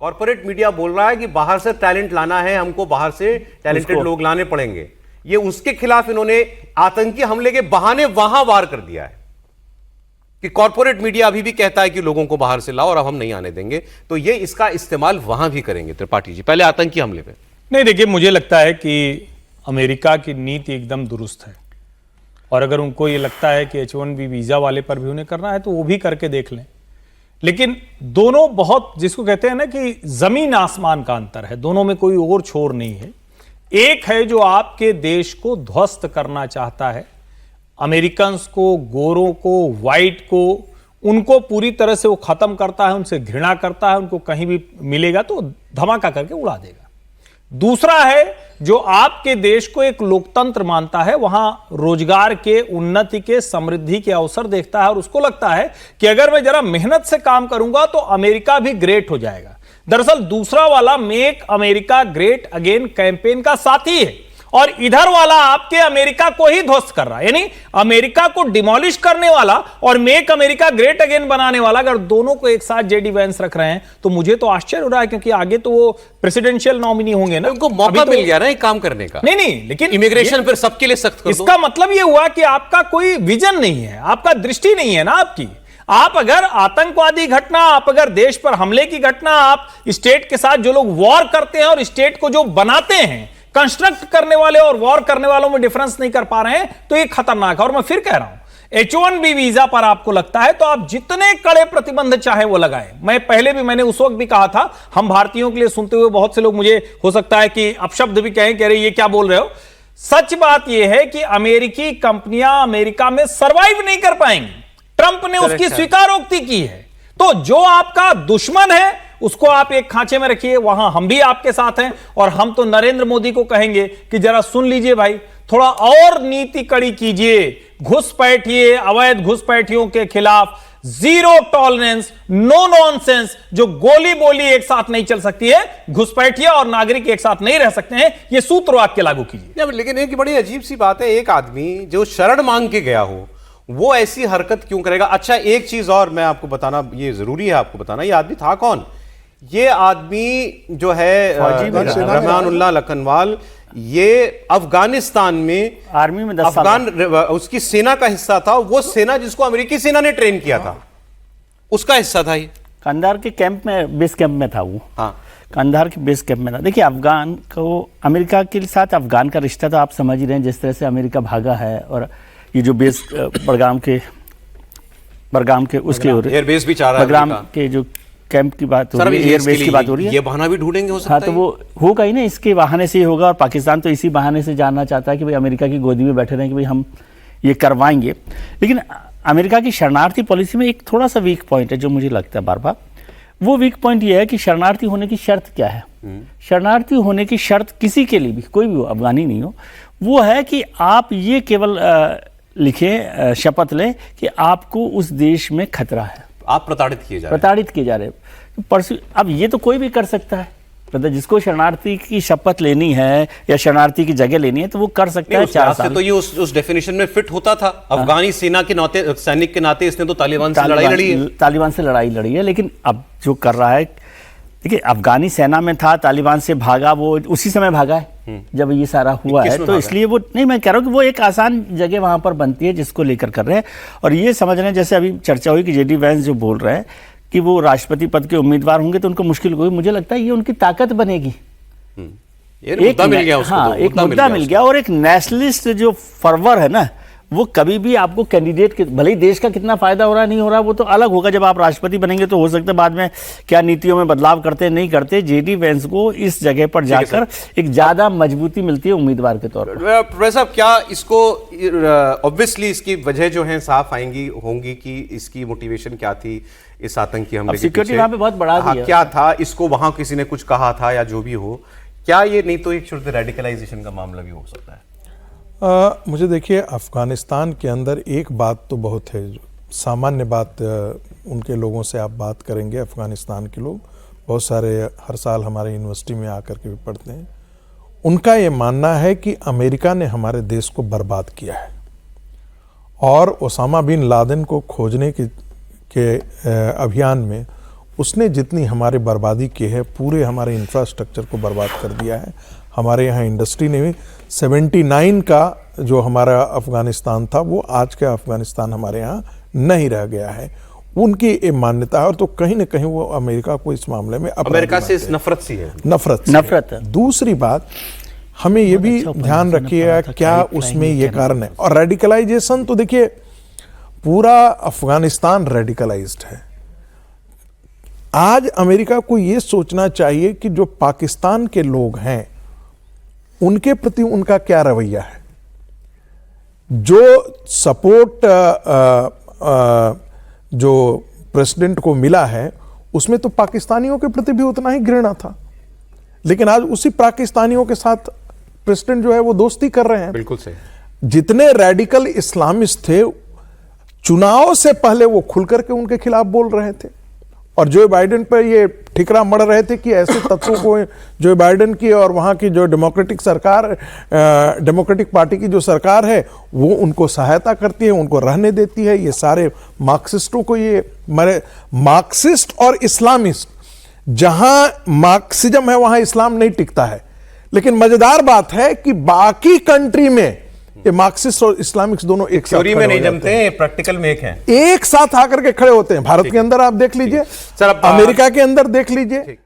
Corporate media बोल रहा है कि बाहर से टैलेंट लाना है, हमको बाहर से टैलेंटेड लोग लाने पड़ेंगे। ये उसके खिलाफ इन्होंने आतंकी हमले के बहाने वहां वार कर दिया है कि कॉर्पोरेट मीडिया अभी भी कहता है कि लोगों को बाहर से लाओ और अब हम नहीं आने देंगे, तो ये इसका इस्तेमाल वहां भी करेंगे। त्रिपाठी जी, पहले आतंकी हमले पे। नहीं, देखिए, मुझे लगता है कि अमेरिका की नीति एकदम दुरुस्त है, और अगर उनको ये लगता है कि H1B वीजा वाले पर भी उन्हें करना है तो वो भी करके देख लें। लेकिन दोनों बहुत, जिसको कहते हैं ना कि जमीन आसमान का अंतर है, दोनों में कोई और छोर नहीं है। एक है जो आपके देश को ध्वस्त करना चाहता है, अमेरिकन को, गोरों को, व्हाइट को, उनको पूरी तरह से वो खत्म करता है, उनसे घृणा करता है, उनको कहीं भी मिलेगा तो धमाका करके उड़ा देगा। दूसरा है जो आपके देश को एक लोकतंत्र मानता है, वहां रोजगार के, उन्नति के, समृद्धि के अवसर देखता है, और उसको लगता है कि अगर मैं जरा मेहनत से काम करूंगा तो अमेरिका भी ग्रेट हो जाएगा। दरअसल दूसरा वाला make America great again campaign का साथी है, और इधर वाला आपके अमेरिका को ही ध्वस्त कर रहा है, यानी अमेरिका को डिमोलिश करने वाला और मेक अमेरिका ग्रेट अगेन बनाने वाला। अगर दोनों को एक साथ जेडी वेंस रख रहे हैं तो मुझे तो आश्चर्य हो रहा है, क्योंकि आगे तो वो प्रेसिडेंशियल नॉमिनी होंगे ना, उनको मौका मिल गया ना एक काम करने का। नहीं, लेकिन इमिग्रेशन पर सबके लिए सख्त कर दो। इसका मतलब ये हुआ कि आपका कोई विजन नहीं है, आपका दृष्टि नहीं है ना आपकी। आप अगर आतंकवादी घटना, आप अगर देश पर हमले की घटना, आप स्टेट के साथ जो लोग वॉर करते हैं और स्टेट को जो बनाते हैं, कंस्ट्रक्ट करने वाले और वॉर करने वालों में डिफरेंस नहीं कर पा रहे हैं, तो ये खतरनाक है। और मैं फिर कह रहा हूं, H1B वीजा पर आपको लगता है तो आप जितने कड़े प्रतिबंध चाहे वो लगाएं। मैं पहले भी, मैंने उस वक्त भी कहा था, हम भारतीयों के लिए सुनते हुए बहुत से लोग मुझे हो सकता है कि अपशब्द भी कहें, कह रहे ये क्या बोल रहे हो। सच बात यह है कि अमेरिकी कंपनियां अमेरिका में सर्वाइव नहीं कर पाएंगी। ट्रंप ने उसकी स्वीकारोक्ति की है। तो जो आपका दुश्मन है उसको आप एक खांचे में रखिए, वहां हम भी आपके साथ हैं, और हम तो नरेंद्र मोदी को कहेंगे कि जरा सुन लीजिए भाई, थोड़ा और नीति कड़ी कीजिए, घुसपैठिए, अवैध घुसपैठियों के खिलाफ जीरो टॉलरेंस, नो नॉनसेंस। जो गोली बोली एक साथ नहीं चल सकती है, घुसपैठिया और नागरिक एक साथ नहीं रह सकते हैं, यह सूत्र वाक्य लागू कीजिए। लेकिन एक बड़ी अजीब सी बात है, एक आदमी जो शरण मांग के गया हो वो ऐसी हरकत क्यों करेगा? अच्छा, एक चीज और मैं आपको बताना, ये जरूरी है आपको बताना, ये आदमी था कौन? ये आदमी जो है रहमानुल्लाह लखनवाल, ये अफगानिस्तान में आर्मी में 10 अफगान उसकी सेना का हिस्सा था। वो सेना जिसको अमेरिकी सेना ने ट्रेन किया था, उसका हिस्सा था ये। कंधार के कैंप में, बेस कैंप में था वो। हाँ, कंधार के बेस कैंप में था। देखिए, अफगान को, अमेरिका के साथ अफगान का रिश्ता तो आप समझ ही रहे हैं, जिस तरह से अमेरिका भागा है। और ये जो बेस बड़गाम के उसके एयरबेस भी चाह रहा है, बड़गाम के जो कैंप की बात हो रही है, एयरबेस की बात हो रही है, ये बहाना भी ढूंढेंगे हो सकता है। हाँ, तो वो होगा ही ना, इसके बहाने से ही होगा। और पाकिस्तान तो इसी बहाने से जानना चाहता है कि भाई अमेरिका की गोदी में बैठे रहें कि भाई हम ये करवाएंगे। लेकिन अमेरिका की शरणार्थी पॉलिसी में एक थोड़ा सा वीक पॉइंट है जो मुझे लगता है बार बार, वो वीक पॉइंट ये है कि शरणार्थी होने की शर्त क्या है। शरणार्थी होने की शर्त किसी के लिए भी, कोई भी हो, अफगानी नहीं हो, वो है कि आप ये केवल लिखें, शपथ लें कि आपको उस देश में खतरा है, आप प्रताड़ित किए जा रहे हैं। अब ये तो कोई भी कर सकता है, मतलब जिसको शरणार्थी की शपथ लेनी है या शरणार्थी की जगह लेनी है तो वो कर सकता है। 4 साल तो ये उस डेफिनेशन में फिट होता था। अफगानी सेना के नाते, सैनिक के नाते इसने तो तालिबान से लड़ाई लड़ी है। लेकिन अब जो कर रहा है, देखिए, अफगानी सेना में था, तालिबान से भागा, वो उसी समय भागा है जब ये सारा हुआ है। तो इसलिए वो नहीं, मैं कह रहा हूँ कि वो एक आसान जगह वहां पर बनती है जिसको लेकर कर रहे हैं। और ये समझ रहे हैं, जैसे अभी चर्चा हुई कि जेडी वेंस जो बोल रहे हैं कि वो राष्ट्रपति पद के उम्मीदवार होंगे तो उनको मुश्किल होगी, मुझे लगता है ये उनकी ताकत बनेगी। एक मुद्दा मिल गया उसको, हाँ, एक मुद्दा मिल गया। और एक नेशनलिस्ट जो फर्वर है ना, वो कभी भी आपको कैंडिडेट के, भले ही देश का कितना फायदा हो रहा है नहीं हो रहा वो तो अलग होगा, जब आप राष्ट्रपति बनेंगे तो हो सकता है बाद में क्या नीतियों में बदलाव करते नहीं करते, जेडी वेंस को इस जगह पर जाकर एक ज्यादा मजबूती मिलती है उम्मीदवार के तौर पर। प्रोफेसर साहब, क्या इसको ऑब्वियसली इसकी वजह जो है साफ होंगी कि इसकी मोटिवेशन क्या थी इस आतंकी हमले के पीछे? सिक्योरिटी वहां पे बहुत बढ़ा दी है। क्या था, इसको वहां किसी ने कुछ कहा था या जो भी हो, क्या ये नहीं तो एक शुद्ध रेडिकलाइजेशन का मामला भी हो सकता है? मुझे देखिए, अफगानिस्तान के अंदर एक बात तो बहुत है, सामान्य बात, उनके लोगों से आप बात करेंगे, अफगानिस्तान के लोग बहुत सारे हर साल हमारे यूनिवर्सिटी में आकर के भी पढ़ते हैं, उनका ये मानना है कि अमेरिका ने हमारे देश को बर्बाद किया है और ओसामा बिन लादेन को खोजने के अभियान में उसने जितनी हमारे बर्बादी की है, पूरे हमारे इंफ्रास्ट्रक्चर को बर्बाद कर दिया है। हमारे यहाँ इंडस्ट्री ने भी 79 का जो हमारा अफगानिस्तान था, वो आज का अफगानिस्तान हमारे यहाँ नहीं रह गया है। उनकी ये मान्यता है, और तो कहीं ना कहीं वो अमेरिका को इस मामले में अमेरिका से इस नफरत सी है, नफरत है। दूसरी बात, हमें ये भी ध्यान रखिएगा क्या उसमें ये कारण है। और रेडिकलाइजेशन तो देखिए, पूरा अफगानिस्तान रेडिकलाइज्ड है। आज अमेरिका को ये सोचना चाहिए कि जो पाकिस्तान के लोग हैं उनके प्रति उनका क्या रवैया है। जो सपोर्ट जो प्रेसिडेंट को मिला है उसमें तो पाकिस्तानियों के प्रति भी उतना ही घृणा था, लेकिन आज उसी पाकिस्तानियों के साथ प्रेसिडेंट जो है वो दोस्ती कर रहे हैं। बिल्कुल सही। जितने रेडिकल इस्लामिस्ट थे, चुनाव से पहले वो खुलकर के उनके खिलाफ बोल रहे थे, और जो बाइडेन पर ये ठिकरा मर रहे थे कि ऐसे तत्वों को, जो बाइडेन की और वहाँ की जो डेमोक्रेटिक सरकार, डेमोक्रेटिक पार्टी की जो सरकार है, वो उनको सहायता करती है, उनको रहने देती है। ये सारे मार्क्सिस्टों को, ये मार्क्सिस्ट और इस्लामिस्ट, जहाँ मार्क्सिज्म है वहाँ इस्लाम नहीं टिकता है। लेकिन मजेदार बात है कि बाकी कंट्री में ये मार्क्सिस्ट और इस्लामिक्स दोनों एक साथ थ्योरी में नहीं जमते हैं, प्रैक्टिकल में एक हैं, एक साथ आकर के खड़े होते हैं। भारत के अंदर आप देख लीजिए, सर, अब अमेरिका के अंदर देख लीजिए,